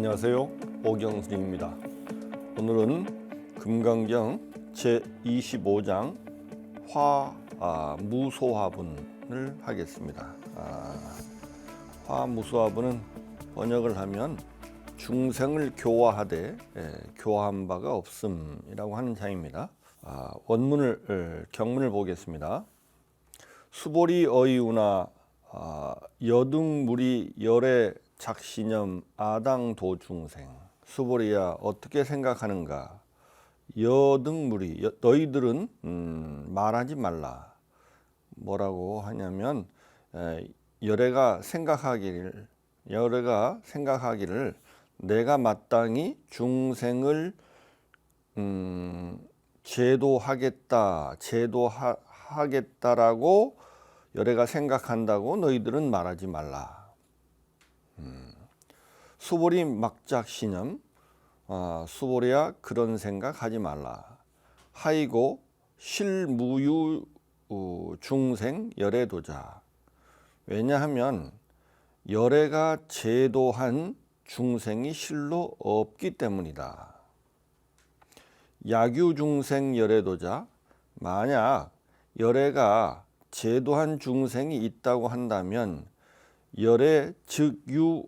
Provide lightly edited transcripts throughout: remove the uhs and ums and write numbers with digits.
안녕하세요. 오경순입니다. 오늘은 금강경 제25장 화무소화분을 하겠습니다. 화무소화분은 번역을 하면 중생을 교화하되 교화한 바가 없음이라고 하는 장입니다. 경문을 보겠습니다. 수보리 어이우나 여등무리 열애 작신염 아당도 중생. 수보리야, 어떻게 생각하는가? 여등무리, 너희들은 말하지 말라. 뭐라고 하냐면 열애가 생각하기를 내가 마땅히 중생을 제도하겠다라고 열애가 생각한다고 너희들은 말하지 말라. 수보리 막작신염, 수보리야, 그런 생각하지 말라. 하이고 실무유 중생 열애도자. 왜냐하면 열애가 제도한 중생이 실로 없기 때문이다. 야규 중생 열애도자. 만약 열애가 제도한 중생이 있다고 한다면 열애 즉유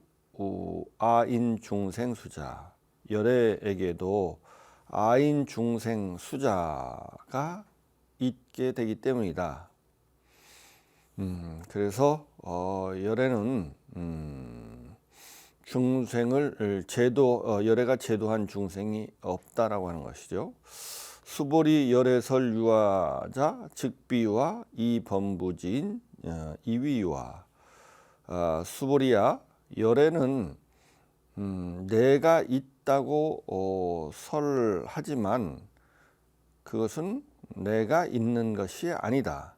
아인 중생 수자. 열애에게도 아인 중생 수자가 있게 되기 때문이다. 그래서 열애는 중생을 열애가 제도한 중생이 없다라고 하는 것이죠. 수보리 열애설 유화자 즉비와 이범부지인 이위유화. 수보리야, 열애는 내가 있다고 설하지만 그것은 내가 있는 것이 아니다.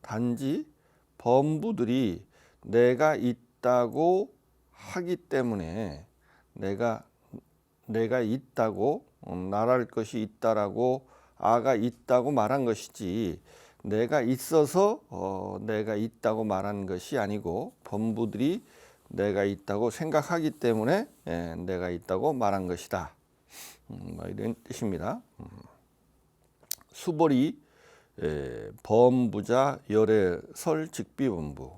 단지 범부들이 내가 있다고 하기 때문에 내가 있다고 말할 것이 있다라고 아가 있다고 말한 것이지, 내가 있어서 내가 있다고 말한 것이 아니고 범부들이 내가 있다고 생각하기 때문에 내가 있다고 말한 것이다. 이런 뜻입니다. 수보리 범부자 열애설 즉비범부.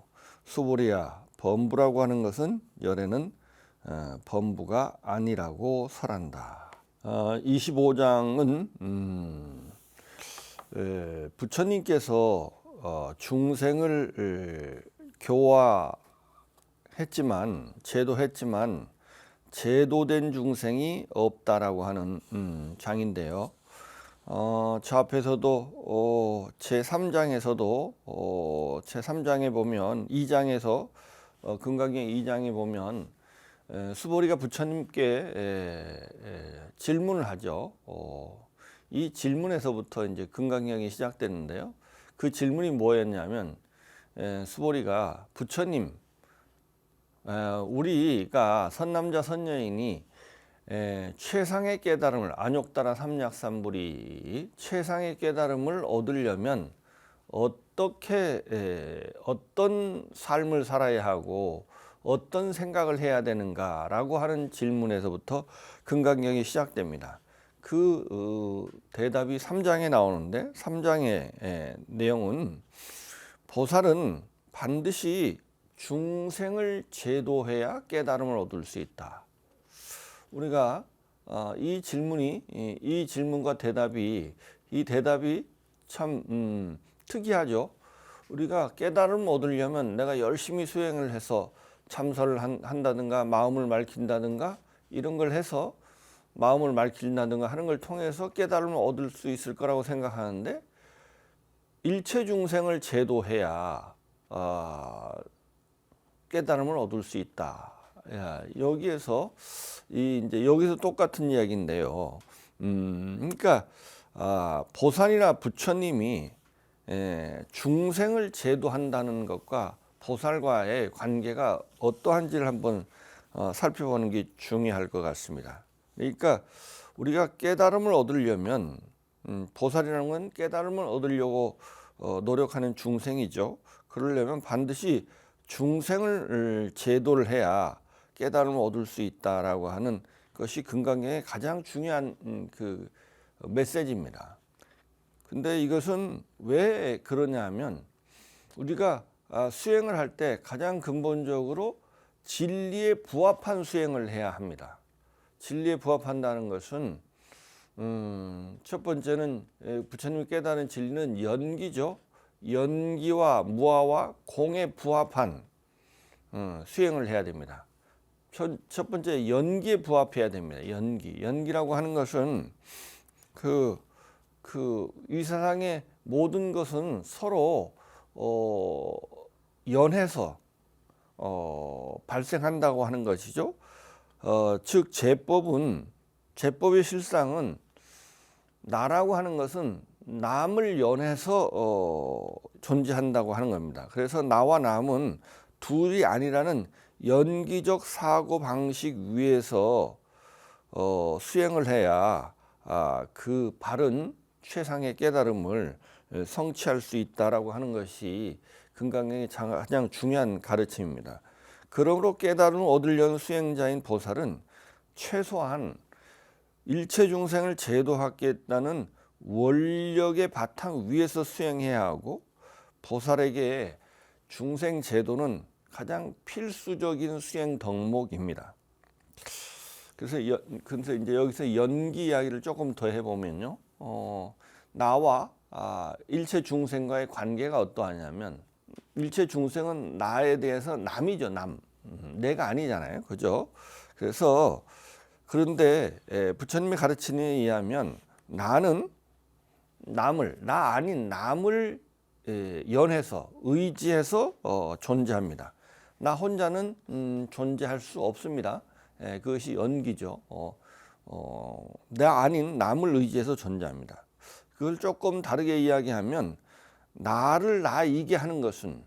수보리야, 범부라고 하는 것은 열애는 범부가 아니라고 설한다. 25장은 부처님께서 중생을 교화했지만 제도했지만 제도된 중생이 없다라고 하는 장인데요. 저 앞에서도 제3장에서도 제3장에 보면 2장에서 금강경 2장에 보면 수보리가 부처님께 질문을 하죠. 이 질문에서부터 이제 금강경이 시작되는데요. 그 질문이 뭐였냐면 수보리가 부처님, 우리가 선남자 선녀인이 최상의 깨달음을, 안욕다라 삼약삼불이 최상의 깨달음을 얻으려면 어떤 삶을 살아야 하고 어떤 생각을 해야 되는가라고 하는 질문에서부터 금강경이 시작됩니다. 그 대답이 3장에 나오는데 3장의 내용은 보살은 반드시 중생을 제도해야 깨달음을 얻을 수 있다. 우리가 이 질문과 대답이 참 특이하죠. 우리가 깨달음을 얻으려면 내가 열심히 수행을 해서 참선을 한다든가 마음을 맑힌다든가 이런 걸 해서 마음을 맑힌다든가 하는 걸 통해서 깨달음을 얻을 수 있을 거라고 생각하는데, 일체 중생을 제도해야 깨달음을 얻을 수 있다. 여기서 똑같은 이야기인데요. 그러니까 보살이나 부처님이 중생을 제도한다는 것과 보살과의 관계가 어떠한지를 한번 살펴보는 게 중요할 것 같습니다. 그러니까 우리가 깨달음을 얻으려면 보살이라는 건 깨달음을 얻으려고 노력하는 중생이죠. 그러려면 반드시 중생을 제도를 해야 깨달음을 얻을 수 있다라고 하는 것이 금강경의 가장 중요한 그 메시지입니다. 근데 이것은 왜 그러냐 하면 우리가 수행을 할 때 가장 근본적으로 진리에 부합한 수행을 해야 합니다. 진리에 부합한다는 것은 첫 번째는 부처님이 깨달은 진리는 연기죠. 연기와 무아와 공에 부합한 수행을 해야 됩니다. 첫 번째 연기에 부합해야 됩니다. 연기라고 하는 것은 이 세상의 모든 것은 서로 연해서 발생한다고 하는 것이죠. 즉 제법의 실상은 나라고 하는 것은 남을 연해서 존재한다고 하는 겁니다. 그래서 나와 남은 둘이 아니라는 연기적 사고 방식 위에서 수행을 해야 그 바른 최상의 깨달음을 성취할 수 있다라고 하는 것이 금강경의 가장 중요한 가르침입니다. 그러므로 깨달음을 얻으려는 수행자인 보살은 최소한 일체 중생을 제도하겠다는 원력의 바탕 위에서 수행해야 하고, 보살에게 중생 제도는 가장 필수적인 수행 덕목입니다. 그래서 이제 여기서 연기 이야기를 조금 더 해보면요, 나와 일체 중생과의 관계가 어떠하냐면, 일체 중생은 나에 대해서 남이죠. 내가 아니잖아요. 그죠? 그런데 부처님의 가르침에 의하면 나는 나 아닌 남을 연해서 의지해서 존재합니다. 나 혼자는 존재할 수 없습니다. 그것이 연기죠. 나 아닌 남을 의지해서 존재합니다. 그걸 조금 다르게 이야기하면, 나를 나이게 하는 것은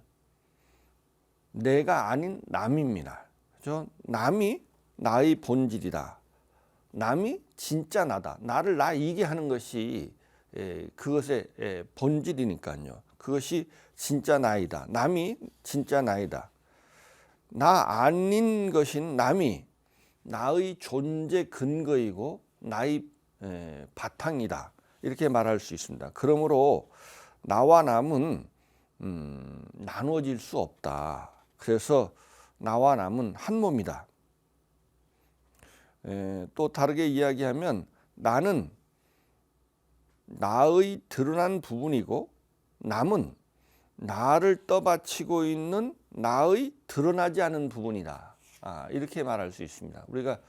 내가 아닌 남입니다. 그죠? 남이 나의 본질이다. 남이 진짜 나다. 나를 나이게 하는 것이 그것의 본질이니까요. 그것이 진짜 나이다. 남이 진짜 나이다. 나 아닌 것인 남이 나의 존재 근거이고 나의 바탕이다. 이렇게 말할 수 있습니다. 그러므로 나와 남은 나누어질 수 없다. 그래서 나와 남은 한 몸이다. 또 다르게 이야기하면, 나는 나의 드러난 부분이고 남은 나를 떠받치고 있는 나의 드러나지 않은 부분이다. 이렇게 말할 수 있습니다. 우리가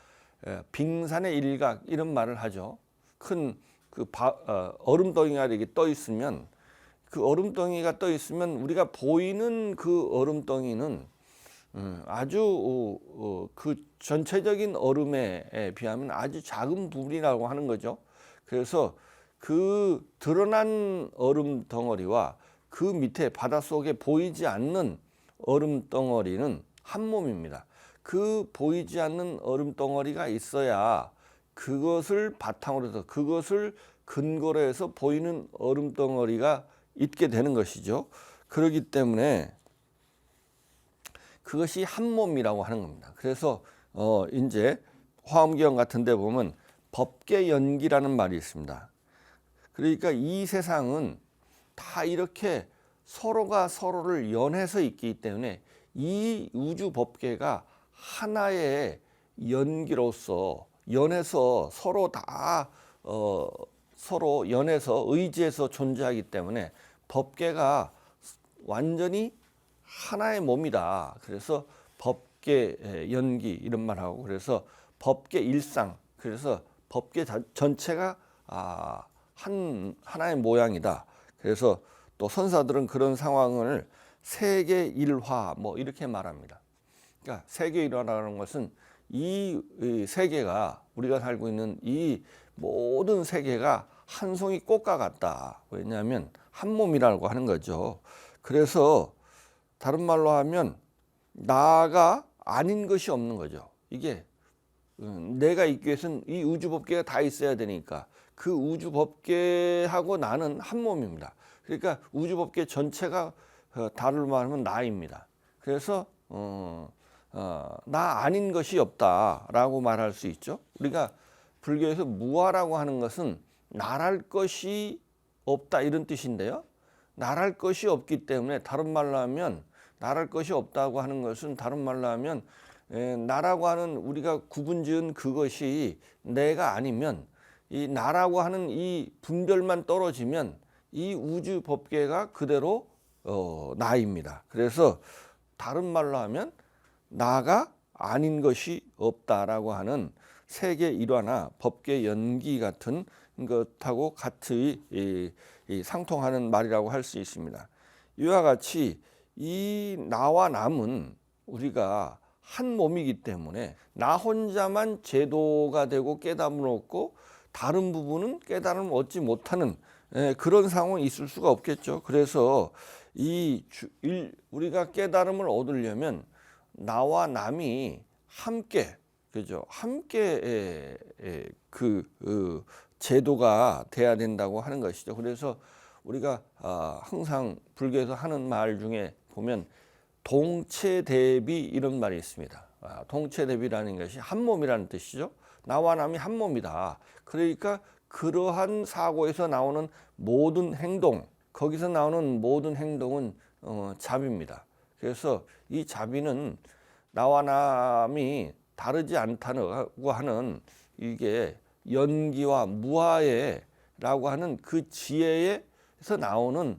빙산의 일각 이런 말을 하죠. 큰 얼음덩이가 이렇게 떠 있으면, 그 얼음덩이가 떠 있으면 우리가 보이는 그 얼음덩이는 아주 그 전체적인 얼음에 비하면 아주 작은 부분이라고 하는 거죠. 그래서 그 드러난 얼음 덩어리와 그 밑에 바닷속에 보이지 않는 얼음 덩어리는 한 몸입니다. 그 보이지 않는 얼음 덩어리가 있어야 그것을 바탕으로 해서, 그것을 근거로 해서 보이는 얼음 덩어리가 있게 되는 것이죠. 그렇기 때문에 그것이 한 몸이라고 하는 겁니다. 그래서 이제 화엄경 같은 데 보면 법계연기라는 말이 있습니다. 그러니까 이 세상은 다 이렇게 서로가 서로를 연해서 있기 때문에 이 우주 법계가 하나의 연기로서 연해서 서로 다 서로 연해서 의지해서 존재하기 때문에 법계가 완전히 하나의 몸이다. 그래서 법계 연기 이런 말하고, 그래서 법계 일상, 그래서 법계 전체가 하나의 모양이다. 그래서 또 선사들은 그런 상황을 세계 일화 뭐 이렇게 말합니다. 그러니까 세계 일화라는 것은 이 세계가, 우리가 살고 있는 이 모든 세계가 한 송이 꽃과 같다. 왜냐하면 한 몸이라고 하는 거죠. 그래서 다른 말로 하면 나가 아닌 것이 없는 거죠. 이게 내가 있기 위해서는 이 우주 법계가 다 있어야 되니까 그 우주 법계하고 나는 한 몸입니다. 그러니까 우주 법계 전체가 다른 말하면 나입니다. 그래서 나 아닌 것이 없다라고 말할 수 있죠. 우리가 불교에서 무아라고 하는 것은 나랄 것이 없다 이런 뜻인데요. 나랄 것이 없기 때문에 다른 말로 하면 나랄 것이 없다고 하는 것은 다른 말로 하면 나라고 하는 우리가 구분지은 그것이 내가 아니면 이 나라고 하는 이 분별만 떨어지면 이 우주 법계가 그대로 나입니다. 그래서 다른 말로 하면 나가 아닌 것이 없다라고 하는 세계 일화나 법계 연기 같은 것하고 같이 상통하는 말이라고 할 수 있습니다. 이와 같이 이 나와 남은 우리가 한 몸이기 때문에 나 혼자만 제도가 되고 깨달음을 얻고 다른 부분은 깨달음을 얻지 못하는 그런 상황이 있을 수가 없겠죠. 그래서 우리가 깨달음을 얻으려면 나와 남이 함께, 그죠? 함께 제도가 돼야 된다고 하는 것이죠. 그래서 우리가 항상 불교에서 하는 말 중에 보면 동체대비 이런 말이 있습니다. 동체대비라는 것이 한 몸이라는 뜻이죠. 나와 남이 한 몸이다. 그러니까 그러한 사고에서 나오는 모든 행동, 거기서 나오는 모든 행동은 자비입니다. 그래서 이 자비는 나와 남이 다르지 않다고 하는 이게 연기와 무아에라고 하는 그 지혜에서 나오는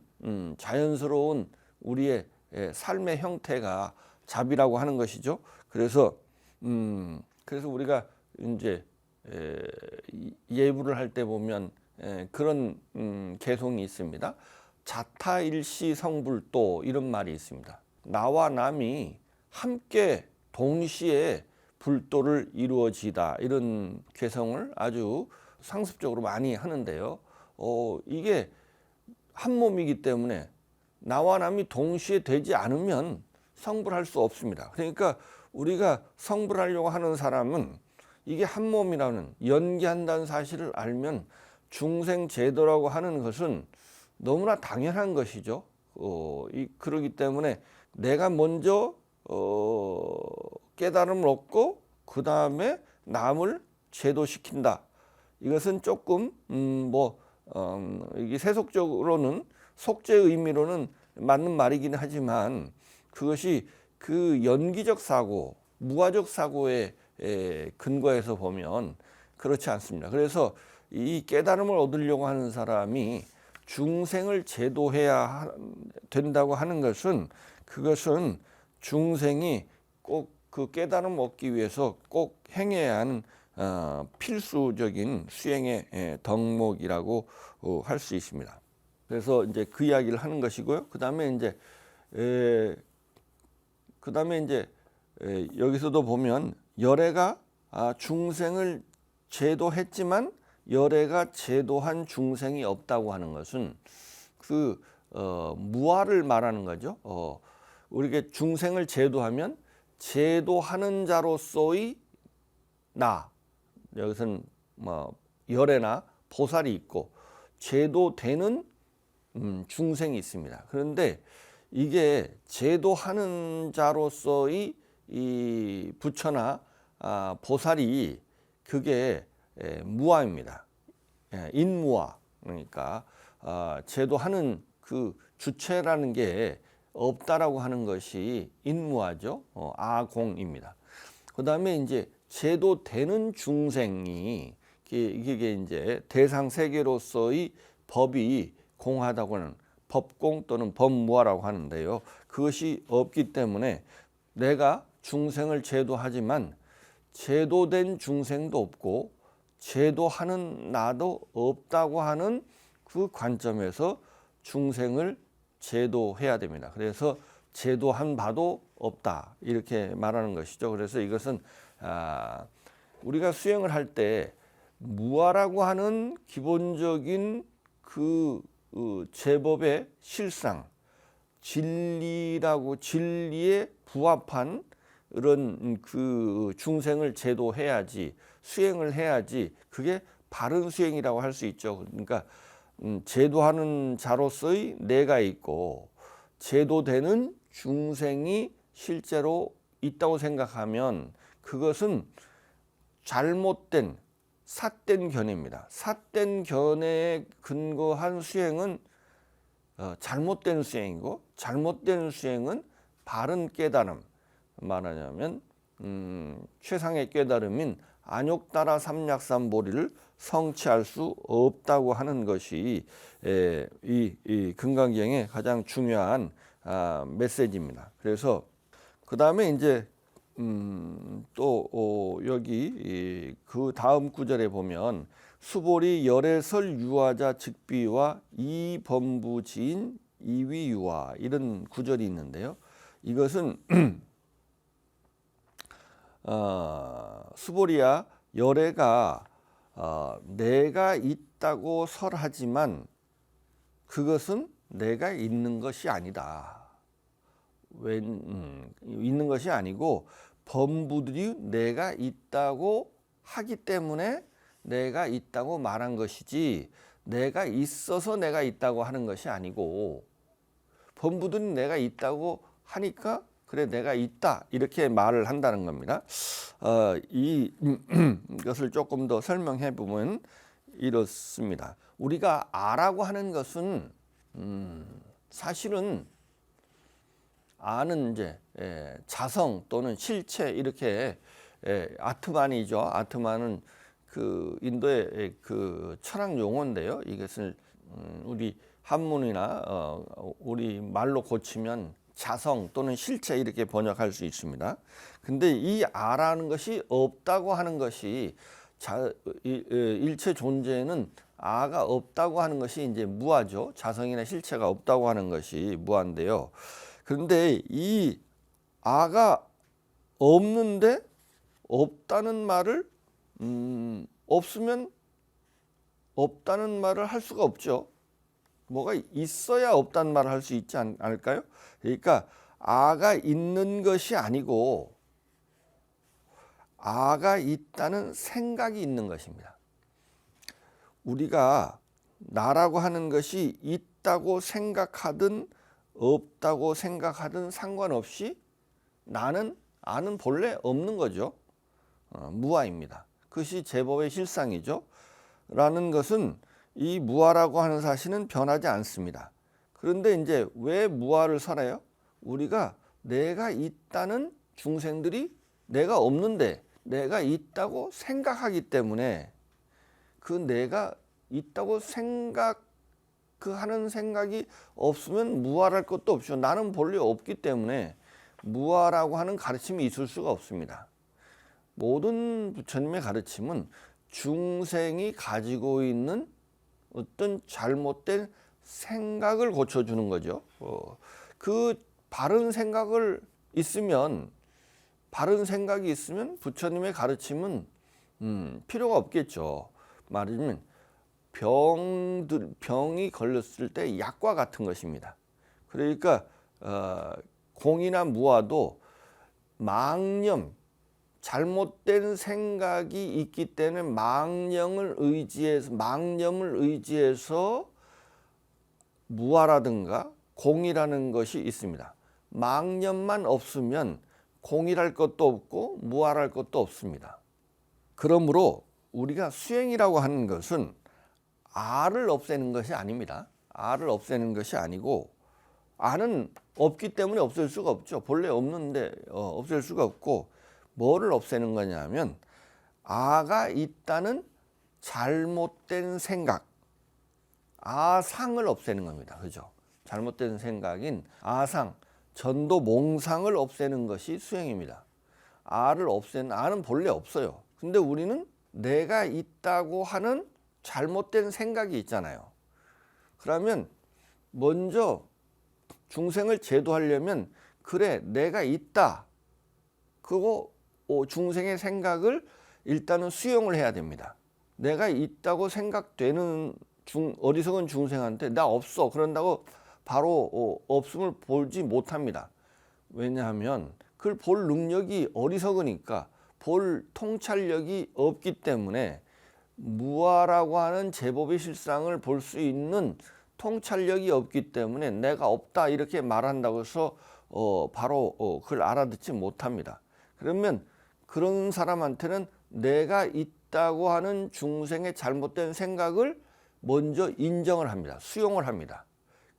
자연스러운 우리의 삶의 형태가 자비라고 하는 것이죠. 그래서 우리가 이제 예불을 할 때 보면 그런 개송이 있습니다. 자타일시 성불도 이런 말이 있습니다. 나와 남이 함께 동시에 불도를 이루어지다 이런 개성을 아주 상습적으로 많이 하는데요. 이게 한 몸이기 때문에 나와 남이 동시에 되지 않으면 성불할 수 없습니다. 그러니까 우리가 성불하려고 하는 사람은 이게 한 몸이라는 연기한다는 사실을 알면 중생제도라고 하는 것은 너무나 당연한 것이죠. 그러기 때문에 내가 먼저 깨달음을 얻고 그 다음에 남을 제도시킨다. 이것은 조금 이게 세속적으로는 속죄의 의미로는 맞는 말이긴 하지만 그것이 그 연기적 사고, 무아적 사고에 근거해서 보면 그렇지 않습니다. 그래서 이 깨달음을 얻으려고 하는 사람이 중생을 제도해야 된다고 하는 것은 그것은 중생이 꼭 그 깨달음을 얻기 위해서 꼭 행해야 하는 필수적인 수행의 덕목이라고 할 수 있습니다. 그래서 이제 그 이야기를 하는 것이고요. 그다음에 이제 여기서도 보면 열애가 중생을 제도했지만 열애가 제도한 중생이 없다고 하는 것은 무아를 말하는 거죠. 우리가 중생을 제도하면 제도하는 자로서의 나, 여기서는 열애나 보살이 있고 제도되는 중생이 있습니다. 그런데 이게 제도하는 자로서의 이 부처나 보살이 그게 무아입니다. 인무아, 그러니까 제도하는 그 주체라는 게 없다라고 하는 것이 인무아죠. 아공입니다. 그 다음에 이제 제도되는 중생이 이게 이제 대상 세계로서의 법이 공하다고 하는 법공 또는 법무아라고 하는데요. 그것이 없기 때문에 내가 중생을 제도하지만 제도된 중생도 없고 제도하는 나도 없다고 하는 그 관점에서 중생을 제도해야 됩니다. 그래서 제도한 바도 없다 이렇게 말하는 것이죠. 그래서 이것은 우리가 수행을 할 때 무아라고 하는 기본적인 그 제법의 실상, 진리에 부합한 이런 그 중생을 제도해야지, 수행을 해야지 그게 바른 수행이라고 할 수 있죠. 그러니까 제도하는 자로서의 내가 있고 제도되는 중생이 실제로 있다고 생각하면 그것은 잘못된 삿된 견해입니다. 삿된 견해에 근거한 수행은 잘못된 수행이고, 잘못된 수행은 바른 깨달음, 말하자면 최상의 깨달음인 안욕따라 삼약삼보리를 성취할 수 없다고 하는 것이 이 금강경의 가장 중요한 메시지입니다. 그래서 그 다음에 이제 또 여기 그 다음 구절에 보면 수보리 열애설 유화자 즉비와 이범부지인 이위유화, 이런 구절이 있는데요. 이것은 수보리야, 열애가 내가 있다고 설하지만 그것은 내가 있는 것이 아니다. 있는 것이 아니고 범부들이 내가 있다고 하기 때문에 내가 있다고 말한 것이지, 내가 있어서 내가 있다고 하는 것이 아니고, 범부들이 내가 있다고 하니까 그래 내가 있다 이렇게 말을 한다는 겁니다. 이것을 조금 더 설명해 보면 이렇습니다. 우리가 아라고 하는 것은 사실은 아는 이제 자성 또는 실체, 이렇게 아트만이죠. 아트만은 그 인도의 그 철학 용어인데요. 이것을 우리 한문이나 우리 말로 고치면 자성 또는 실체 이렇게 번역할 수 있습니다. 근데 이 아라는 것이 없다고 하는 것이 일체 존재는 아가 없다고 하는 것이 이제 무아죠. 자성이나 실체가 없다고 하는 것이 무아인데요. 그런데 이 아가 없는데 없다는 말을 없으면 없다는 말을 할 수가 없죠. 뭐가 있어야 없다는 말을 할 수 있지 않을까요? 그러니까 아가 있는 것이 아니고 아가 있다는 생각이 있는 것입니다. 우리가 나라고 하는 것이 있다고 생각하든 없다고 생각하든 상관없이 아는 본래 없는 거죠. 무아입니다. 그것이 제법의 실상이죠. 라는 것은 이 무아라고 하는 사실은 변하지 않습니다. 그런데 이제 왜 무아를 설해요? 우리가 내가 있다는 중생들이 내가 없는데 내가 있다고 생각하기 때문에, 그 내가 있다고 하는 생각이 없으면 무아랄 것도 없죠. 나는 본래 없기 때문에 무아라고 하는 가르침이 있을 수가 없습니다. 모든 부처님의 가르침은 중생이 가지고 있는 어떤 잘못된 생각을 고쳐주는 거죠. 그 바른 생각이 있으면 부처님의 가르침은 필요가 없겠죠. 말하자면 병이 걸렸을 때 약과 같은 것입니다. 그러니까 공이나 무아도 망념, 잘못된 생각이 있기 때문에 망념을 의지해서 무아라든가 공이라는 것이 있습니다. 망념만 없으면 공이랄 것도 없고 무아랄 것도 없습니다. 그러므로 우리가 수행이라고 하는 것은 아를 없애는 것이 아닙니다. 아를 없애는 것이 아니고, 아는 없기 때문에 없앨 수가 없죠. 본래 없는데 없앨 수가 없고, 뭐를 없애는 거냐면 아가 있다는 잘못된 생각, 아상을 없애는 겁니다. 그죠? 잘못된 생각인 아상, 전도 몽상을 없애는 것이 수행입니다. 아는 본래 없어요. 근데 우리는 내가 있다고 하는 잘못된 생각이 있잖아요. 그러면 먼저 중생을 제도하려면, 그래 내가 있다, 그거 중생의 생각을 일단은 수용을 해야 됩니다. 내가 있다고 생각되는 어리석은 중생한테 나 없어 그런다고 바로 없음을 보지 못합니다. 왜냐하면 그걸 볼 능력이 어리석으니까, 볼 통찰력이 없기 때문에, 무아라고 하는 제법의 실상을 볼 수 있는 통찰력이 없기 때문에 내가 없다 이렇게 말한다고 해서 바로 그걸 알아듣지 못합니다. 그러면 그런 사람한테는 내가 있다고 하는 중생의 잘못된 생각을 먼저 인정을 합니다. 수용을 합니다.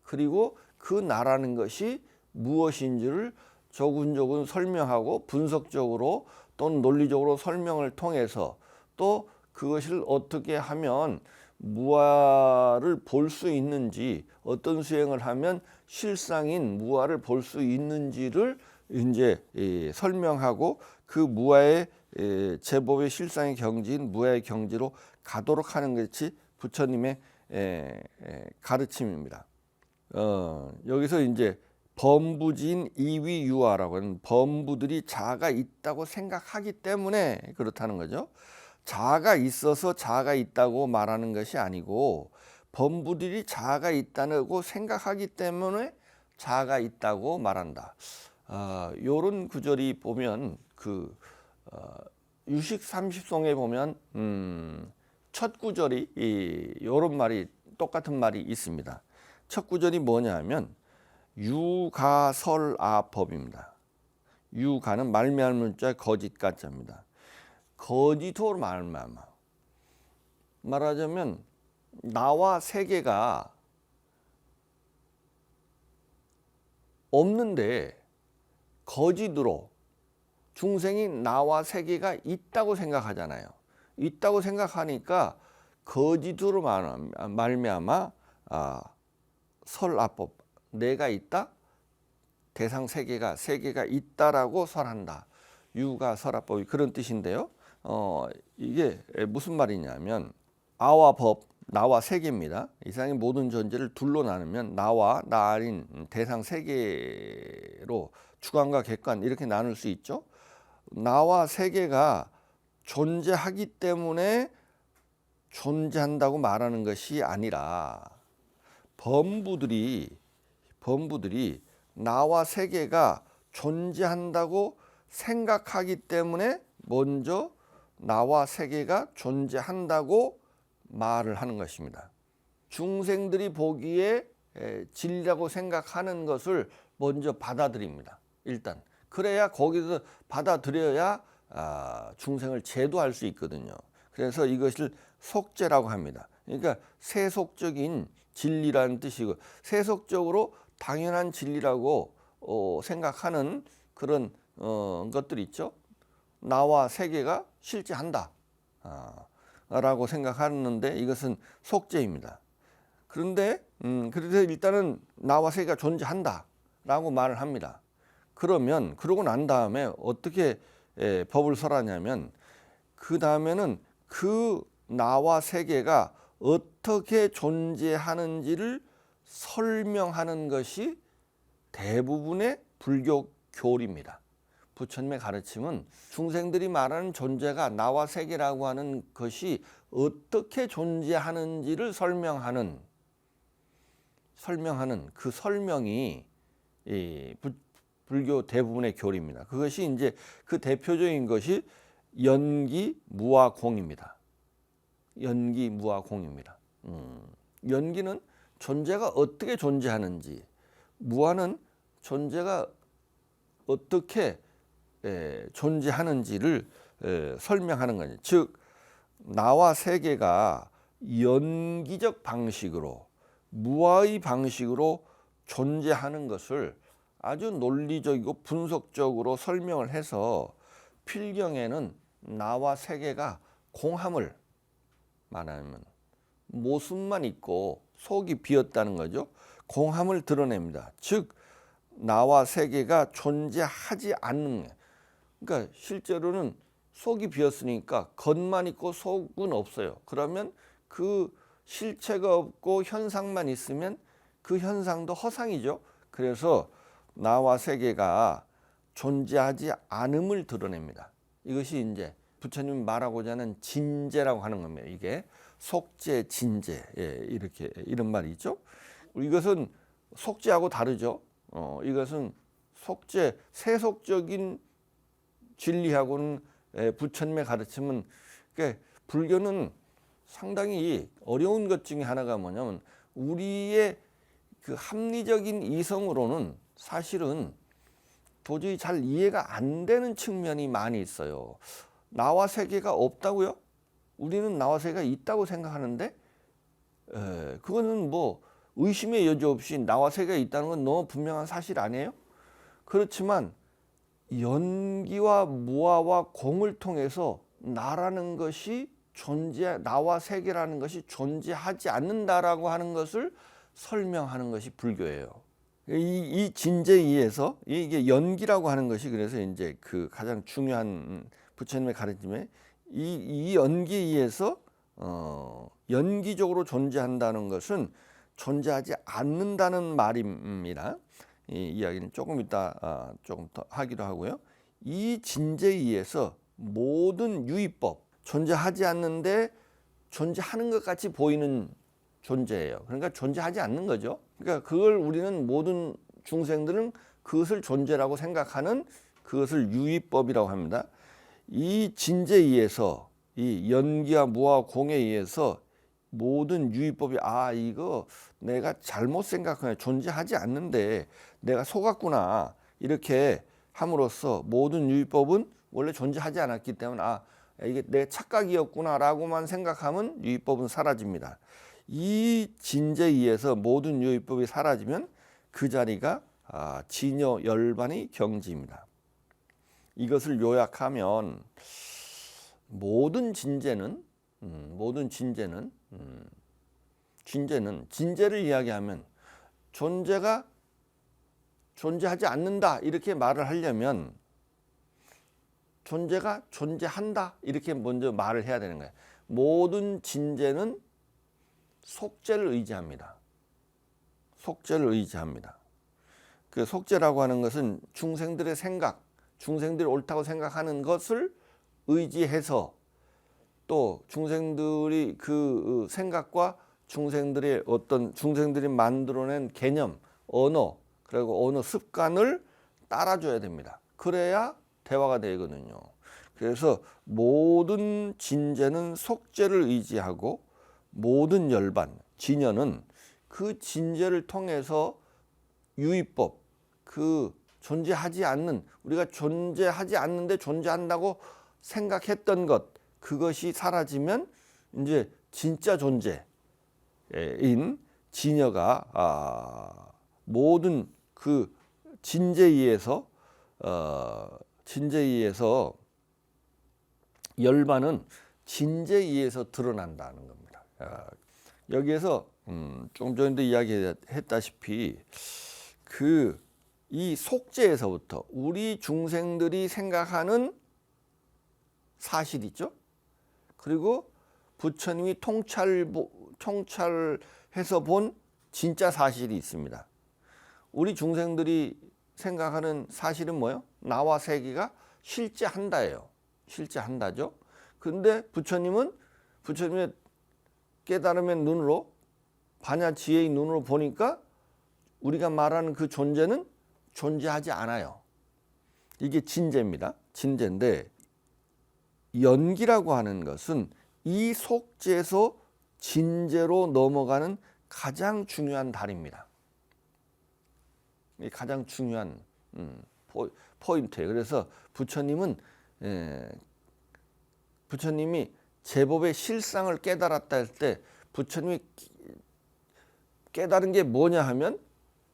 그리고 그 나라는 것이 무엇인지를 조근조근 설명하고 분석적으로 또는 논리적으로 설명을 통해서 또 그것을 어떻게 하면 무아를 볼 수 있는지, 어떤 수행을 하면 실상인 무아를 볼 수 있는지를 이제 설명하고 그 무아의 제법의 실상의 경지인 무아의 경지로 가도록 하는 것이 부처님의 가르침입니다. 여기서 이제 범부지인 이위유아라고 하는 범부들이 자아가 있다고 생각하기 때문에 그렇다는 거죠. 자아가 있어서 자아가 있다고 말하는 것이 아니고 범부들이 자아가 있다고 생각하기 때문에 자아가 있다고 말한다. 요런 구절이 보면 그 유식 삼십송에 보면 첫 구절이 요런 말이 똑같은 말이 있습니다. 첫 구절이 뭐냐면 유가설아법입니다. 유가는 말미암을 문자 거짓 가짜입니다. 거짓으로 말하자면 나와 세계가 없는데 거짓으로 중생이 나와 세계가 있다고 생각하잖아요. 있다고 생각하니까 거짓으로 말미암아 설아법, 내가 있다, 대상 세계가 있다라고 설한다. 유가 설아법이 그런 뜻인데요. 이게 무슨 말이냐면 아와 법, 나와 세계입니다. 이 세상의 모든 존재를 둘로 나누면 나와 나 아닌 대상 세계로 주관과 객관 이렇게 나눌 수 있죠. 나와 세계가 존재하기 때문에 존재한다고 말하는 것이 아니라 범부들이 나와 세계가 존재한다고 생각하기 때문에 먼저 나와 세계가 존재한다고 말을 하는 것입니다. 중생들이 보기에 진리라고 생각하는 것을 먼저 받아들입니다. 일단 그래야 거기서 받아들여야 중생을 제도할 수 있거든요. 그래서 이것을 속죄라고 합니다. 그러니까 세속적인 진리라는 뜻이고 세속적으로 당연한 진리라고 생각하는 그런 것들이 있죠. 나와 세계가 실제한다 라고 생각하는데 이것은 속죄입니다. 그런데 그래서 일단은 나와 세계가 존재한다 라고 말을 합니다. 그러고 난 다음에 어떻게 법을 설하냐면 그 다음에는 그 나와 세계가 어떻게 존재하는지를 설명하는 것이 대부분의 불교 교리입니다. 부처님의 가르침은 중생들이 말하는 존재가 나와 세계라고 하는 것이 어떻게 존재하는지를 설명하는 그 설명이 불교 대부분의 교리입니다. 그것이 이제 그 대표적인 것이 연기무아공입니다. 연기무아공입니다. 연기는 존재가 어떻게 존재하는지, 무아는 존재가 어떻게 존재하는지를 설명하는 거죠. 즉 나와 세계가 연기적 방식으로 무아의 방식으로 존재하는 것을 아주 논리적이고 분석적으로 설명을 해서 필경에는 나와 세계가 공함을 말하면 모습만 있고 속이 비었다는 거죠. 공함을 드러냅니다. 즉 나와 세계가 존재하지 않는, 그러니까 실제로는 속이 비었으니까 겉만 있고 속은 없어요. 그러면 그 실체가 없고 현상만 있으면 그 현상도 허상이죠. 그래서 나와 세계가 존재하지 않음을 드러냅니다. 이것이 이제 부처님이 말하고자 하는 진재라고 하는 겁니다. 이게 속재, 진재, 이렇게 이런 말이 있죠. 이것은 속재하고 다르죠. 이것은 속재, 세속적인 진리하고는 부처님의 가르침은, 그러니까 불교는 상당히 어려운 것 중에 하나가 뭐냐면 우리의 그 합리적인 이성으로는 사실은 도저히 잘 이해가 안 되는 측면이 많이 있어요. 나와 세계가 없다고요? 우리는 나와 세계가 있다고 생각하는데 그거는 뭐 의심의 여지 없이 나와 세계가 있다는 건 너무 분명한 사실 아니에요? 그렇지만 연기와 무아와 공을 통해서 나라는 것이 나와 세계라는 것이 존재하지 않는다라고 하는 것을 설명하는 것이 불교예요. 이 진제에 의해서 이게 연기라고 하는 것이 그래서 이제 그 가장 중요한 부처님의 가르침에 이 연기에 의해서 연기적으로 존재한다는 것은 존재하지 않는다는 말입니다. 이 이야기는 조금 이따 조금 더 하기도 하고요. 이 진제에 의해서 모든 유의법 존재하지 않는데 존재하는 것 같이 보이는 존재예요. 그러니까 존재하지 않는 거죠. 그러니까 그걸 우리는 모든 중생들은 그것을 존재라고 생각하는 그것을 유의법이라고 합니다. 이 진제에 의해서 이 연기와 무와 공에 의해서 모든 유의법이 이거 내가 잘못 생각하네, 존재하지 않는데 내가 속았구나, 이렇게 함으로써 모든 유의법은 원래 존재하지 않았기 때문에 이게 내 착각이었구나 라고만 생각하면 유의법은 사라집니다. 이 진제에 의해서 모든 유의법이 사라지면 그 자리가 진여 열반의 경지입니다. 이것을 요약하면 모든 진제는 진제를 이야기하면 존재가 존재하지 않는다 이렇게 말을 하려면 존재가 존재한다 이렇게 먼저 말을 해야 되는 거예요. 모든 진제는 속죄를 의지합니다. 속죄를 의지합니다. 그 속죄라고 하는 것은 중생들의 생각, 중생들이 옳다고 생각하는 것을 의지해서 또 중생들이 그 생각과 중생들이 만들어낸 개념, 언어, 그리고 언어 습관을 따라줘야 됩니다. 그래야 대화가 되거든요. 그래서 모든 진제는 속죄를 의지하고 모든 열반, 진여는 그 진제를 통해서 유의법, 그 존재하지 않는, 우리가 존재하지 않는데 존재한다고 생각했던 것, 그것이 사라지면 이제 진짜 존재인 진여가 모든 그 진제에 의해서 열반은 진제에 의해서 드러난다는 겁니다. 여기에서 조금 전에도 이야기했다시피 이 속죄에서부터 우리 중생들이 생각하는 사실 있죠. 그리고 부처님이 통찰해서 본 진짜 사실이 있습니다. 우리 중생들이 생각하는 사실은 뭐예요? 나와 세계가 실제한다예요. 실제한다죠. 근데 부처님의 깨달음의 눈으로, 반야지혜의 눈으로 보니까 우리가 말하는 그 존재는 존재하지 않아요. 이게 진제입니다. 진제인데 연기라고 하는 것은 이 속죄에서 진제로 넘어가는 가장 중요한 다리입니다. 가장 중요한 포인트예요. 그래서 부처님이 제법의 실상을 깨달았다 할 때 부처님이 깨달은 게 뭐냐 하면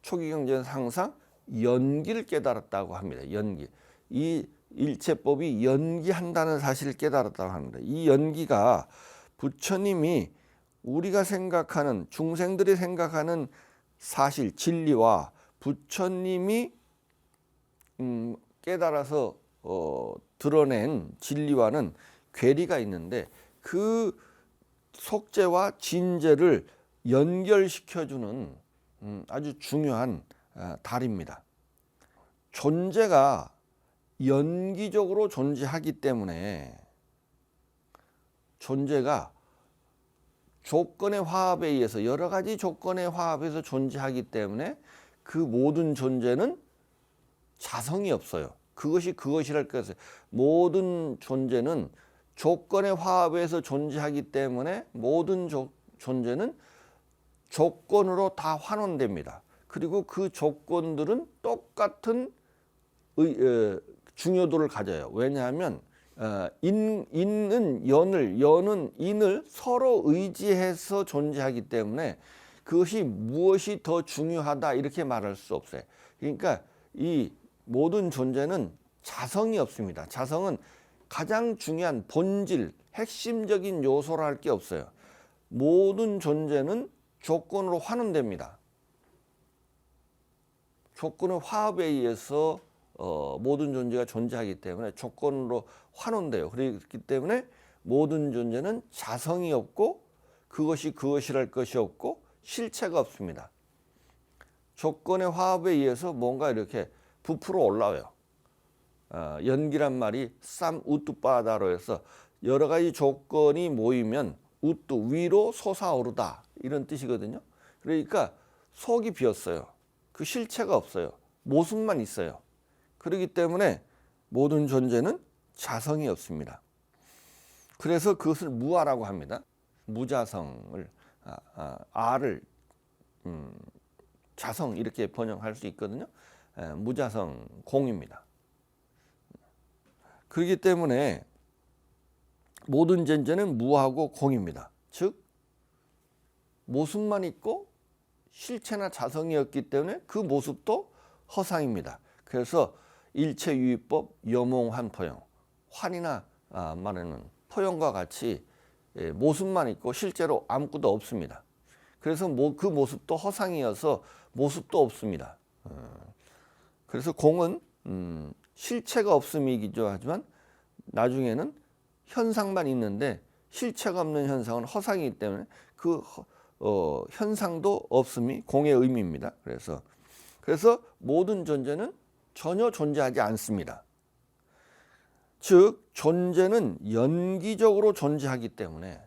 초기경전에서 항상 연기를 깨달았다고 합니다. 연기. 이 일체법이 연기한다는 사실을 깨달았다고 합니다. 이 연기가 부처님이 우리가 생각하는, 중생들이 생각하는 사실, 진리와 부처님이 깨달아서 드러낸 진리와는 괴리가 있는데 그 속죄와 진제를 연결시켜주는 아주 중요한 달입니다. 존재가 연기적으로 존재하기 때문에 존재가 조건의 화합에 의해서, 여러 가지 조건의 화합에서 존재하기 때문에 그 모든 존재는 자성이 없어요. 그것이 그것이랄 것이요. 모든 존재는 조건의 화합에서 존재하기 때문에 모든 존재는 조건으로 다 환원됩니다. 그리고 그 조건들은 똑같은 중요도를 가져요. 왜냐하면 인은 연은 인을 서로 의지해서 존재하기 때문에 그것이 무엇이 더 중요하다 이렇게 말할 수 없어요. 그러니까 이 모든 존재는 자성이 없습니다. 자성은 가장 중요한 본질, 핵심적인 요소라 할 게 없어요. 모든 존재는 조건으로 환원됩니다. 조건의 화합에 의해서 모든 존재가 존재하기 때문에 조건으로 환원돼요. 그렇기 때문에 모든 존재는 자성이 없고 그것이 그것이랄 것이 없고 실체가 없습니다. 조건의 화합에 의해서 뭔가 이렇게 부풀어 올라와요. 연기란 말이 쌈 우뚜빠다로 해서 여러 가지 조건이 모이면 우뚜 위로 솟아오르다 이런 뜻이거든요. 그러니까 속이 비었어요. 그 실체가 없어요. 모습만 있어요. 그렇기 때문에 모든 존재는 자성이 없습니다. 그래서 그것을 무아라고 합니다. 무자성을 아를 자성 이렇게 번역할 수 있거든요. 무자성 공입니다. 그렇기 때문에 모든 존재는 무하고 공입니다. 즉 모습만 있고 실체나 자성이 없기 때문에 그 모습도 허상입니다. 그래서 일체유의법 여몽한 포용, 환이나 말하는 포용과 같이 모습만 있고 실제로 아무것도 없습니다. 그래서 그 모습도 허상이어서 모습도 없습니다. 그래서 공은 실체가 없음이기도 하지만 나중에는 현상만 있는데 실체가 없는 현상은 허상이기 때문에 그 현상도 없음이 공의 의미입니다. 그래서 모든 존재는 전혀 존재하지 않습니다. 즉 존재는 연기적으로 존재하기 때문에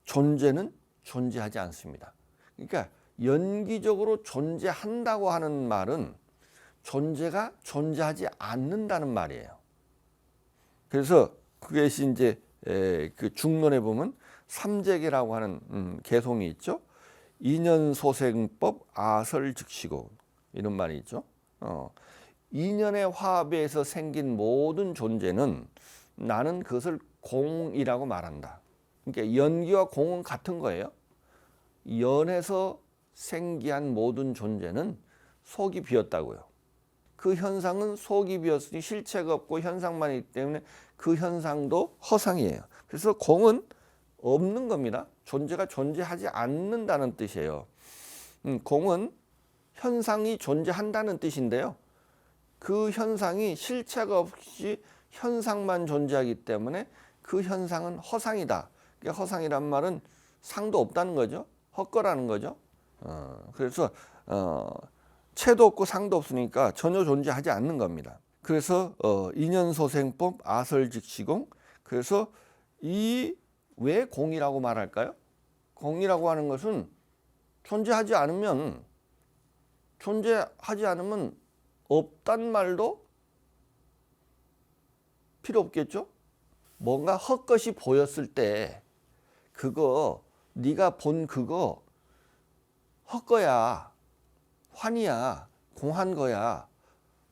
존재는 존재하지 않습니다. 그러니까 연기적으로 존재한다고 하는 말은 존재가 존재하지 않는다는 말이에요. 그래서 그것이 이제 그 중론에 보면 삼재계라고 하는 개송이 있죠. 인연소생법 아설즉시고 이런 말이 있죠. 인연의 화합에 의해서 생긴 모든 존재는 나는 그것을 공이라고 말한다. 그러니까 연기와 공은 같은 거예요. 연에서 생기한 모든 존재는 속이 비었다고요. 그 현상은 속이 비었으니 실체가 없고 현상만 있기 때문에 그 현상도 허상이에요. 그래서 공은 없는 겁니다. 존재가 존재하지 않는다는 뜻이에요. 공은 현상이 존재한다는 뜻인데요. 그 현상이 실체가 없이 현상만 존재하기 때문에 그 현상은 허상이다. 그러니까 허상이란 말은 상도 없다는 거죠. 헛거라는 거죠. 그래서 체도 없고 상도 없으니까 전혀 존재하지 않는 겁니다. 그래서 인연소생법 아설즉시공. 그래서 이 왜 공이라고 말할까요? 공이라고 하는 것은 존재하지 않으면 없단 말도 필요 없겠죠? 뭔가 헛것이 보였을 때 그거 네가 본 그거 헛거야, 환이야, 공한 거야,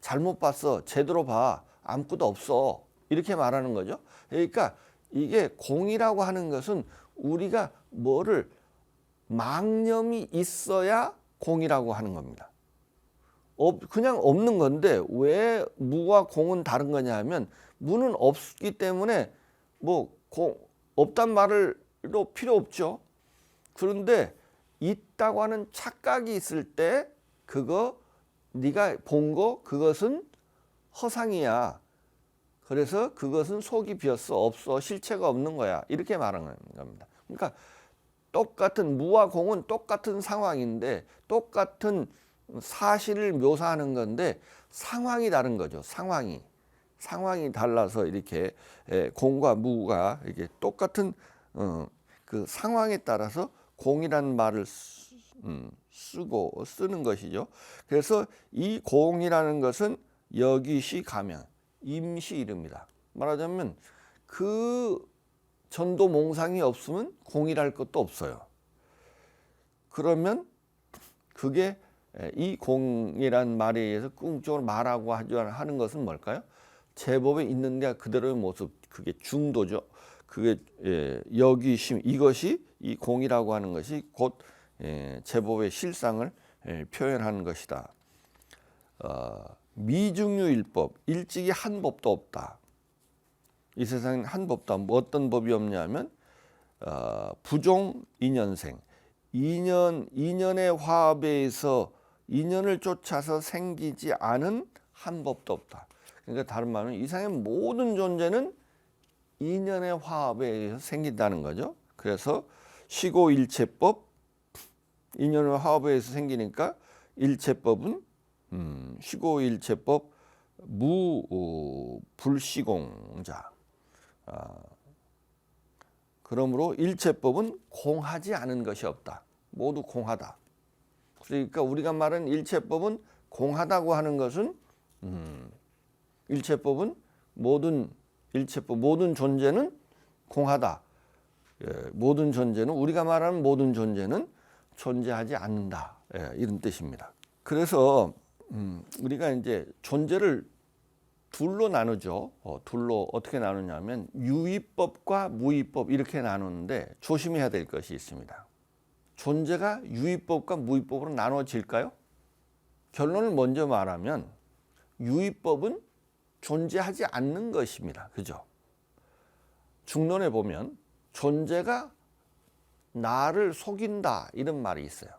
잘못 봤어, 제대로 봐, 아무것도 없어 이렇게 말하는 거죠. 그러니까 이게 공이라고 하는 것은 우리가 뭐를 망념이 있어야 공이라고 하는 겁니다. 그냥 없는 건데 왜 무와 공은 다른 거냐 하면 무는 없기 때문에 없단 말도 필요 없죠. 그런데 있다고 하는 착각이 있을 때 그거 네가 본 거 그것은 허상이야. 그래서 그것은 속이 비었어, 없어, 실체가 없는 거야 이렇게 말하는 겁니다. 그러니까 똑같은 무와 공은 똑같은 상황인데 똑같은 사실을 묘사하는 건데 상황이 다른 거죠. 상황이 달라서 이렇게 공과 무가 이렇게 똑같은 그 상황에 따라서 공이라는 말을 쓰는 것이죠. 그래서 이 공이라는 것은 여기시 가면 임시 이릅니다. 말하자면 그 전도 몽상이 없으면 공이랄 것도 없어요. 그러면 그게 이 공이란 말에 의해서 궁극적으로 말하고 하는 것은 뭘까요? 제법에 있는 게 그대로의 모습, 그게 중도죠. 그게 여기심, 이것이 이 공이라고 하는 것이 곧 제법의 실상을 표현하는 것이다. 미중유일법, 일찍이 한 법도 없다. 이 세상엔 한 법도 없다. 어떤 법이 없냐면 부종 인연생, 인연의 화합에 의해서 인연을 쫓아서 생기지 않은 한 법도 없다. 그러니까 다른 말은 이 세상의 모든 존재는 인연의 화합에 의해서 생긴다는 거죠. 그래서 시고일체법, 인연의 화합에 의해서 생기니까 일체법은 시고일체법 무불시공자. 그러므로 일체법은 공하지 않은 것이 없다. 모두 공하다. 그러니까 우리가 말하는 일체법은 공하다고 하는 것은 일체법은 모든 존재는 공하다. 모든 존재는 우리가 말하는 모든 존재는 존재하지 않는다. 이런 뜻입니다. 그래서 우리가 이제 존재를 둘로 나누죠. 둘로 어떻게 나누냐면 유의법과 무의법 이렇게 나누는데 조심해야 될 것이 있습니다. 존재가 유의법과 무의법으로 나눠질까요? 결론을 먼저 말하면 유의법은 존재하지 않는 것입니다. 그죠? 중론에 보면 존재가 나를 속인다 이런 말이 있어요.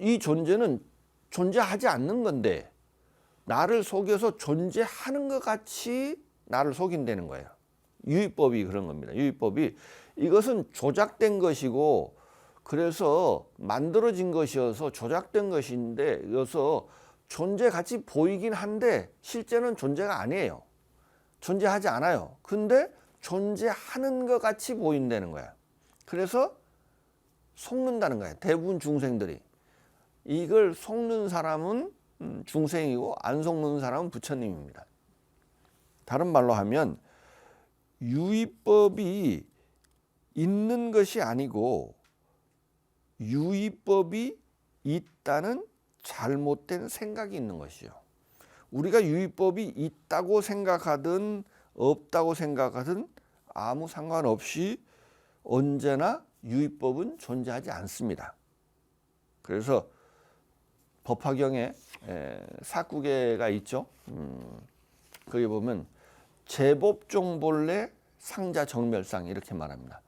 이 존재는 존재하지 않는 건데 나를 속여서 존재하는 것 같이 나를 속인다는 거예요. 유의법이 그런 겁니다. 유의법이 이것은 조작된 것이고 그래서 만들어진 것이어서 조작된 것인데 이어서 존재같이 보이긴 한데 실제는 존재가 아니에요. 존재하지 않아요. 근데 존재하는 것 같이 보인다는 거야. 그래서 속는다는 거예요. 대부분 중생들이. 이걸 속는 사람은 중생이고 안 속는 사람은 부처님입니다. 다른 말로 하면 유의법이 있는 것이 아니고 유의법이 있다는 잘못된 생각이 있는 것이죠. 우리가 유의법이 있다고 생각하든 없다고 생각하든 아무 상관없이 언제나 유의법은 존재하지 않습니다. 그래서 법화경에 사구계가 있죠. 거기 보면 제법종 본래 상자 정멸상 이렇게 말합니다.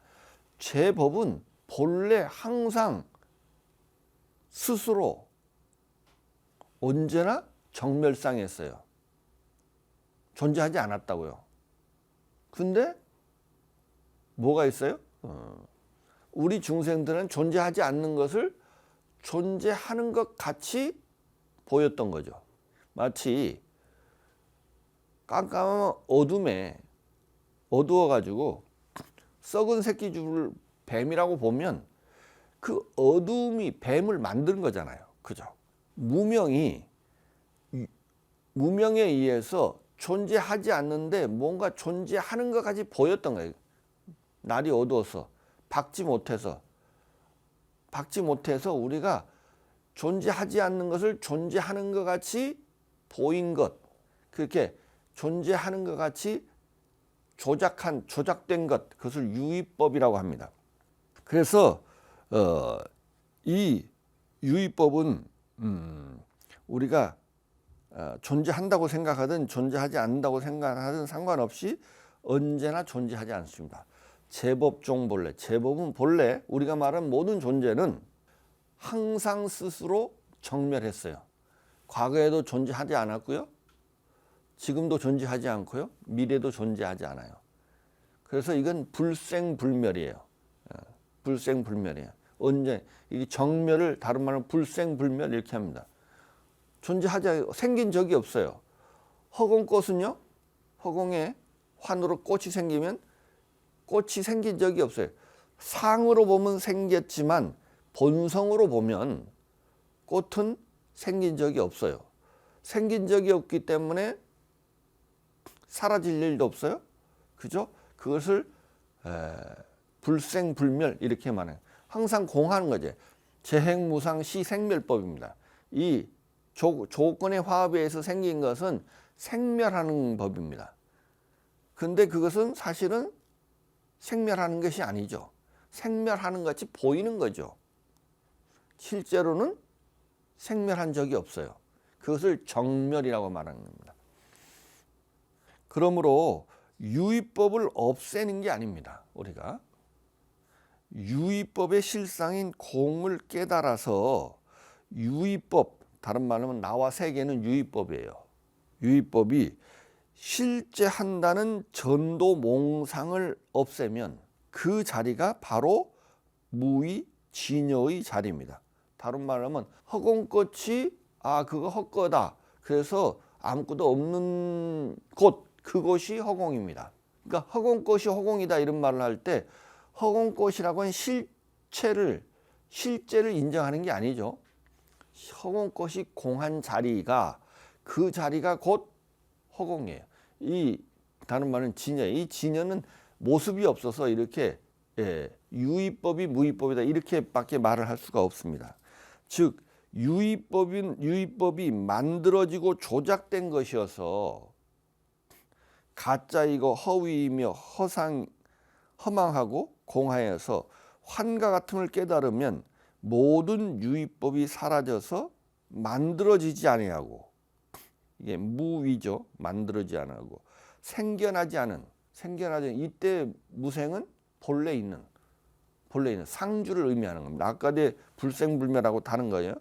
제법은 본래 항상 스스로 언제나 정멸상했어요. 존재하지 않았다고요. 근데 뭐가 있어요? 우리 중생들은 존재하지 않는 것을 존재하는 것 같이 보였던 거죠. 마치 깜깜한 어둠에 어두워가지고 썩은 새끼줄을 뱀이라고 보면 그 어둠이 뱀을 만든 거잖아요. 그죠? 무명에 의해서 존재하지 않는데 뭔가 존재하는 것 같이 보였던 거예요. 날이 어두워서 박지 못해서 우리가 존재하지 않는 것을 존재하는 것 같이 보인 것, 그렇게 존재하는 것 같이 조작된 것, 그것을 유의법이라고 합니다. 그래서 이 유의법은 우리가 존재한다고 생각하든 존재하지 않는다고 생각하든 상관없이 언제나 존재하지 않습니다. 제법종 본래, 제법은 본래 우리가 말하는 모든 존재는 항상 스스로 정멸했어요. 과거에도 존재하지 않았고요. 지금도 존재하지 않고요. 미래도 존재하지 않아요. 그래서 이건 불생불멸이에요. 불생불멸이에요. 언제 이게 정멸을 다른 말로 불생불멸 이렇게 합니다. 생긴 적이 없어요. 허공꽃은요. 허공에 환으로 꽃이 생기면 꽃이 생긴 적이 없어요. 상으로 보면 생겼지만 본성으로 보면 꽃은 생긴 적이 없어요. 생긴 적이 없기 때문에 사라질 일도 없어요. 그죠? 그것을 불생불멸 이렇게 말해요. 항상 공하는 거죠. 재행무상 시생멸법입니다. 이 조건의 화합에 의해서 생긴 것은 생멸하는 법입니다. 근데 그것은 사실은 생멸하는 것이 아니죠. 생멸하는 것 같이 보이는 거죠. 실제로는 생멸한 적이 없어요. 그것을 정멸이라고 말하는 겁니다. 그러므로 유의법을 없애는 게 아닙니다. 우리가 유의법의 실상인 공을 깨달아서 유의법, 다른 말로 하면 나와 세계는 유의법이에요. 유의법이 실제 한다는 전도 몽상을 없애면 그 자리가 바로 무의 진여의 자리입니다. 다른 말로 하면 허공꽃이 그거 헛거다. 그래서 아무것도 없는 곳, 그곳이 허공입니다. 그러니까 허공꽃이 허공이다 이런 말을 할 때 허공꽃이라고 하는 실제를 인정하는 게 아니죠. 허공꽃이 공한 자리가 그 자리가 곧 허공이에요. 이 다른 말은 진여. 이 진여는 모습이 없어서 이렇게 유의법이 무의법이다 이렇게밖에 말을 할 수가 없습니다. 즉 유의법이 만들어지고 조작된 것이어서 가짜이고 허위이며 허망하고 공하여서 환과 같음을 깨달으면 모든 유의법이 사라져서 만들어지지 아니하고 이게 무위죠. 만들어지지 않고 생겨나지 않은 이때 무생은 본래 있는 상주를 의미하는 겁니다. 아까의 불생불멸하고 다른 거예요.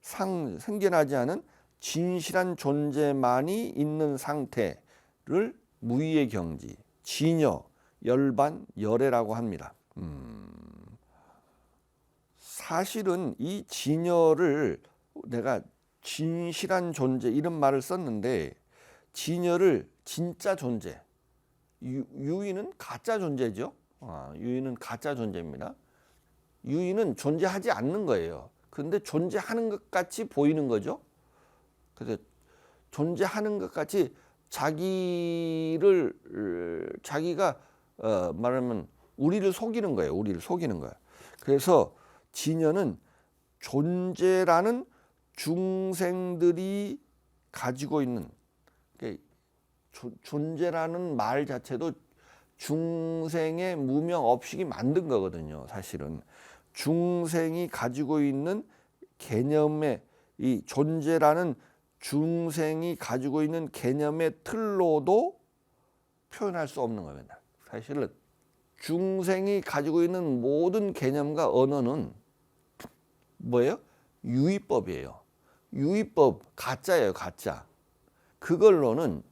생겨나지 않은 진실한 존재만이 있는 상태를 무의의 경지, 진여, 열반, 열애라고 합니다. 사실은 이 진여를 내가 진실한 존재 이런 말을 썼는데 진여를 진짜 존재, 유의는 가짜 존재죠. 유의는 가짜 존재입니다. 유의는 존재하지 않는 거예요. 그런데 존재하는 것 같이 보이는 거죠. 그래서 존재하는 것 같이 자기가 말하면 우리를 속이는 거예요. 우리를 속이는 거예요. 그래서 진여는 존재라는 중생들이 가지고 있는 존재라는 말 자체도 중생의 무명업식이 만든 거거든요. 사실은 중생이 가지고 있는 개념의 이 존재라는 중생이 가지고 있는 개념의 틀로도 표현할 수 없는 겁니다. 사실은 중생이 가지고 있는 모든 개념과 언어는 뭐예요? 유의법이에요. 유의법 가짜예요. 가짜. 그걸로는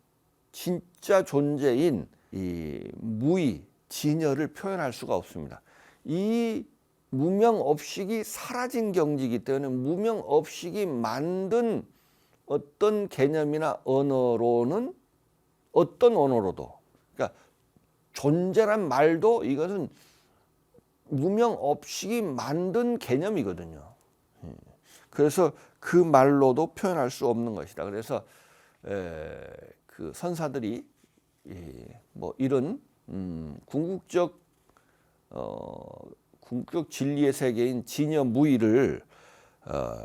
진짜 존재인 이 무의, 진여를 표현할 수가 없습니다. 이 무명업식이 사라진 경지이기 때문에 무명업식이 만든 어떤 개념이나 언어로는 어떤 언어로도 그러니까 존재란 말도 이것은 무명업식이 만든 개념이거든요. 그래서 그 말로도 표현할 수 없는 것이다. 그래서 그 선사들이 뭐 이런 궁극적 진리의 세계인 진여 무의를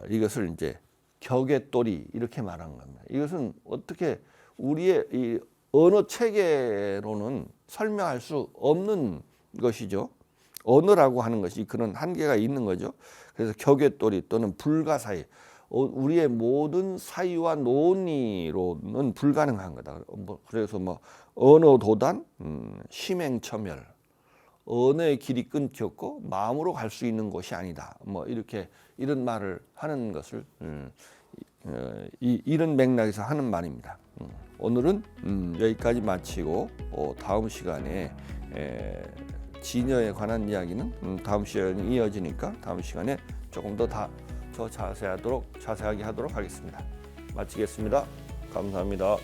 이것을 이제 격의돌이 이렇게 말한 겁니다. 이것은 어떻게 우리의 이 언어 체계로는 설명할 수 없는 것이죠. 언어라고 하는 것이 그런 한계가 있는 거죠. 그래서 격의돌이 또는 불가사의 우리의 모든 사유와 논의로는 불가능한 거다. 그래서 뭐 언어도단, 심행처멸, 언어의 길이 끊겼고 마음으로 갈 수 있는 곳이 아니다. 뭐 이렇게 이런 말을 하는 것을 이런 맥락에서 하는 말입니다. 오늘은 여기까지 마치고 다음 시간에 진여에 관한 이야기는 다음 시간에 이어지니까 다음 시간에 조금 더 자세하게 하도록 하겠습니다. 마치겠습니다. 감사합니다.